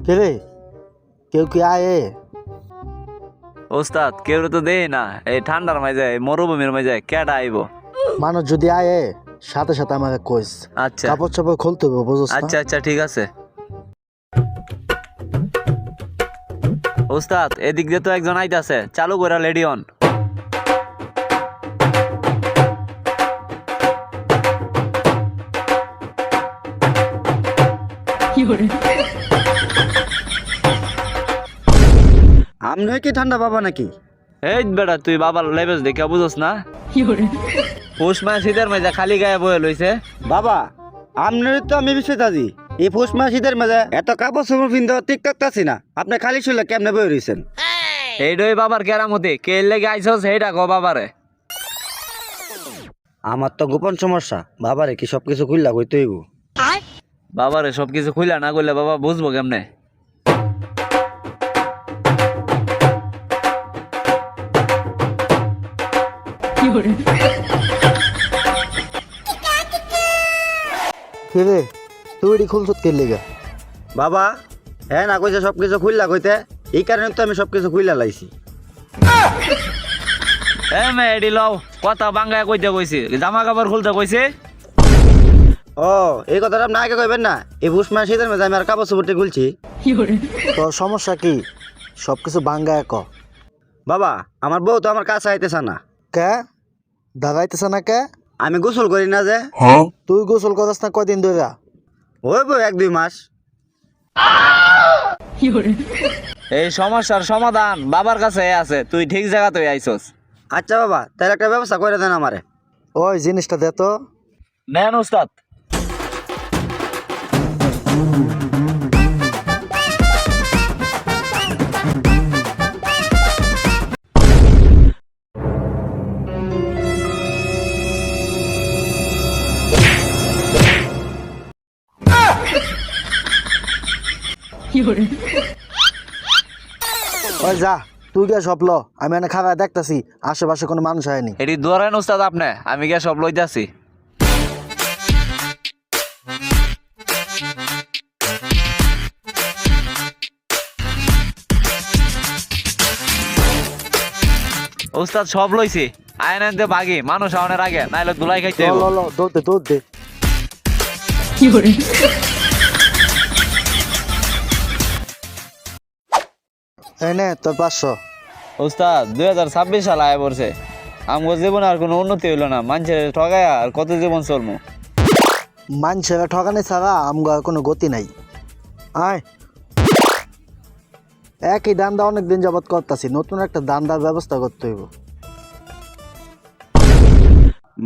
কে রে? কেউ কি আয়ে? ওস্তাদ কেউ তো দেই না, এই ঠান্ডার মাঝে মরুভূমির মাঝে কেডা আইব? মানুষ যদি আয়ে সাথে সাথে আমাকে কইস। আচ্ছা কাপড় চাপড় খুলতে হবে, বুঝছ না? আচ্ছা আচ্ছা ঠিক আছে। ওস্তাদ এদিক দিয়ে তো একজন আইতাছে, চালু কইরা লেডি অন। আমনে কি ঠান্ডা পাবা নাকি? এই বেটা তুই বাবার লেবেস দেখে বুঝোস না? পৌষ মাস শীতের মাঝে খালি গায়ে বয়ে লইছে। বাবা আমনের তো আমি বিষয়তাজি এই পৌষ মাস শীতের মাঝে এত কাপড় চোপড় পিন্ধে ঠিক থাকতাছি না। আপনি খালি শুলে কেমনে বই রয়েছেন? এইটাই বাবার কেরামতি, কে লেগে আইসস সেইটা কো বাবারে। আমার তো গোপন সমস্যা, বাবারে কি সবকিছু খুললা কইতে হইব? বাবারে সবকিছু খুইলা না কইলে বাবা বুঝবো কেমনে? কে রে? তুই এটি খুলছত কে লেগে? বাবা হ্যাঁ না কইছে সবকিছু খুললা কইতে, এই কারণে তো আমি সবকিছু খুললা লাইছি। এ মে এডি লও, কথা বাঙ্গায় কইতে কইছি, জামা কাপড় খুলতে কইছে। ও এই কথাটা আপনি আগে কইবেন না? এই পৌষ মাস শীতের মাঝে আমি আর কাপড় চোপড় খুলছি। তোর সমস্যা কি? সবকিছু বাঙ্গায় ক। বাবা আমার বউ তো আমার কাছে আইতেছে না। কে? দাগাইতেছে না কে? আমি গোসল করি না যে। তুই গোসল করস না কয়দিন ধরে? ওই বউ 1-2 মাস। এই সমস্যার সমাধান বাবার কাছে আছে, তুই ঠিক জায়গাতেই আইসস। আচ্ছা বাবা তাহলে একটা ব্যবস্থা করে দেন আমারে। ওই জিনিসটা দে তো। নেন উস্তাদ। ওই যা, তুই গে সব ল। আমি এনে খাবার দেখতাছি, আশেপাশে কোনো মানুষ হয়নি। এটি ধরেন উস্তাদ আপনি, আমি গিয়ে সব লইতাছি। উস্তাদ সব লইছি, আইন আনতে ভাগি, মানুষ আওয়ানোর আগে নাইলে ধুলাই খাইতে হইব। ল দৌড় দে দৌড় দে। এই নে তোর 500। উস্তাদ 2026 সাল আয় পড়ছে, আমগো জীবনে আর কোনো উন্নতি হইল না, মানুষের ঠগায় আর কত জীবন চলমু। মানুষেরা ঠকানি ছাড়া আমগো আর কোনো গতি নাই। আয়, একই দান্দা অনেকদিন যাবত করতেছি, নতুন একটা দান্দার ব্যবস্থা করতে হইব।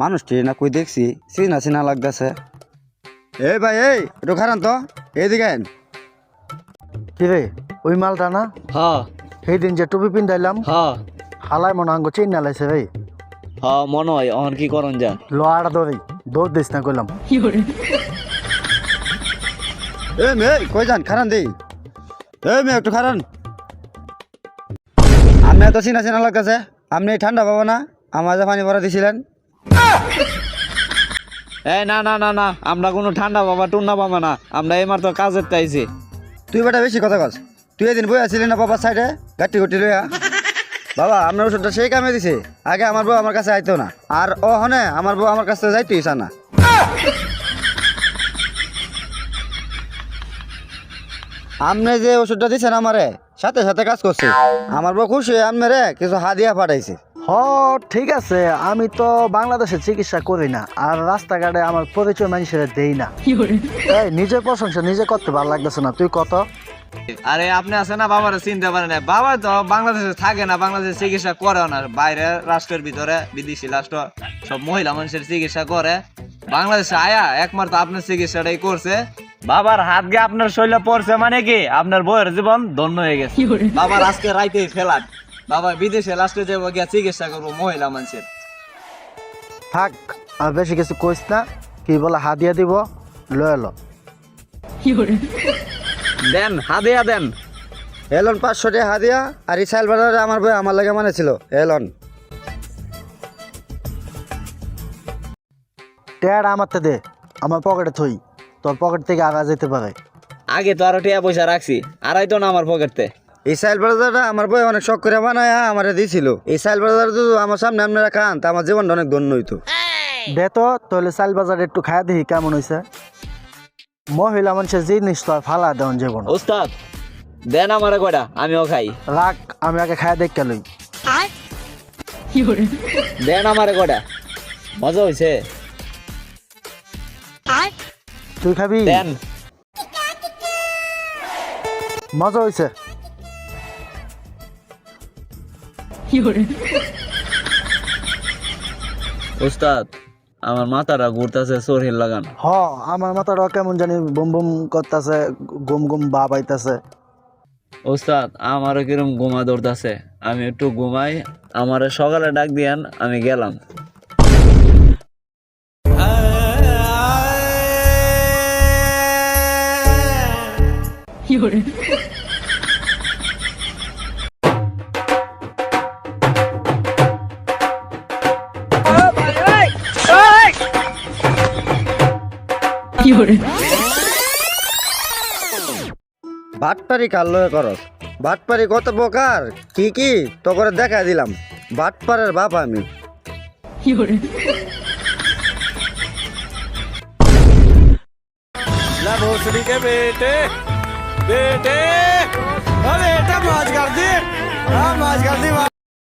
মানুষটি না কই দেখছি চিনা চিনা লাগতেছে। এই ভাই এই একটু খারান তো, এইদিকে আইন। কি রে, ওই মালটা না? হ্যাঁ সেই দিন যে টুপি পিন্ধাইলাম, হ্যাঁ হালাই মনে আঙ্গো চেন না লাইছে রে। হ্যাঁ মনে হয় অহন কি করন যা। লোহাটা ধরি, দৌড় দিস না কইলাম। এ মে কই যান, খারান দেই। এই মে একটু খারান। আপনি এত চিনা চিনা লাগতেছে, আপনি ঠান্ডা পাবো না? আমার যে পানি ভরা দিছিলেন। এই না না না না, আমরা কোনো ঠান্ডা বাবা টুন্না পাবা না, আমরা এই মাত্র কাজের চাইছি। তুই বেটা বেশি কথা কস। তুই এদিন বই আসছিলি না বাবার সাইডে গাটি গুটি লইয়া? বাবা আপনার ওষুধটা সেই কামে দিছে। আগে আমার বউ আমার কাছে আইতো না, আর ও হনে আমার বউ আমার কাছে যাইতো ইচ্ছা না। আপনি যে ওষুধটা দিচ্ছেন আমারে, সাথে সাথে কাজ করছে। আমার বউ খুশি হয়ে আপনারে কিছু হাদিয়া পাঠাইছে। হ ঠিক আছে, আমি তো বাংলাদেশে চিকিৎসা করি না, আর রাস্তাঘাটে আমার পরিচয় মানুষের দেই না। এই নিজের প্রশংসা নিজে করতে ভালো লাগতেছে না, তুই কত। আরে আপনি আছেন না, বাবার চিনতে পারেন না, বাবা তো বাংলাদেশে থাকে না, বাংলাদেশে চিকিৎসা করে না, বাইরে রাষ্ট্রের ভিতরে বিদেশি রাষ্ট্র সব মহিলা মানুষের চিকিৎসা করে। বাংলাদেশে আয়া একমাত্র আপনার চিকিৎসাটাই করছে। বাবার হাত গিয়ে আপনার শৈল পড়ছে মানে কি আপনার বউয়ের জীবন ধন্য হয়ে গেছে। বাবার আজকে রাইতে ফেলাট, বাবা বিদেশে রাষ্ট্রে যাবো গিয়া চিকিৎসা করবো মহিলা মানুষের। থাক, আর বেশি কিছু কইস না। কি বলে হাদিয়া দিব, লয়ে এলো। দেন হাদিয়া দেন। এলন 500 টাকা হাদিয়া, আর এই সাইল বাজারে আমার বউ আমার লাগে মানে ছিল এলন। টেয়ার আমারতে দে, আমার পকেটে থই, তোর পকেট থেকে আগা যেতে পারে। আগে তো আরো টিয়া পয়সা রাখছি আড়াই তো না আমার পকেটতে। এই সাইল ব্রাজারটা আমার বই অনেক শখ করে বানায় আমারে দিছিল। এই সাইল ব্রাজার যদি আমার সামনে আপনারা খান তা আমার জীবনটা অনেক ধন্য হইতো। দে তো তাহলে চাল বাজার একটু খায়া দেখি কেমন হয়েছে। মহিলা মানুষের জিনিস তো আর ফালা দেওয়ান জীবন। ওস্তাদ দেন আমারে কয়টা আমিও খাই। রাখ আমি আগে খায়া দেখ লই। দেন আমারে কয়টা মজা হইছে তুই খাবি? দেন। মজা হয়েছে। ওস্তাদ আমার মাথাটা ঘুরতেছে শরীর লাগান। হ আমার মাথাটা কেমন জানি বুম বুম করতেছে, গুম গুম ভাব আইতাছে। ওস্তাদ আমারও কিরম ঘুমা ধরতেছে, আমি একটু ঘুমাই, আমারে সকালে ডাক দিয়ান আমি গেলাম। বাটপারি কার লয়ে করস? বাটপারি কত প্রকার কি কি তো করে দেখা দিলাম। বাটপারের বাপ আমি। भोसड़ी के बेटे बेटे अरे बेटा मौज कर दी, हाँ मौज कर दी।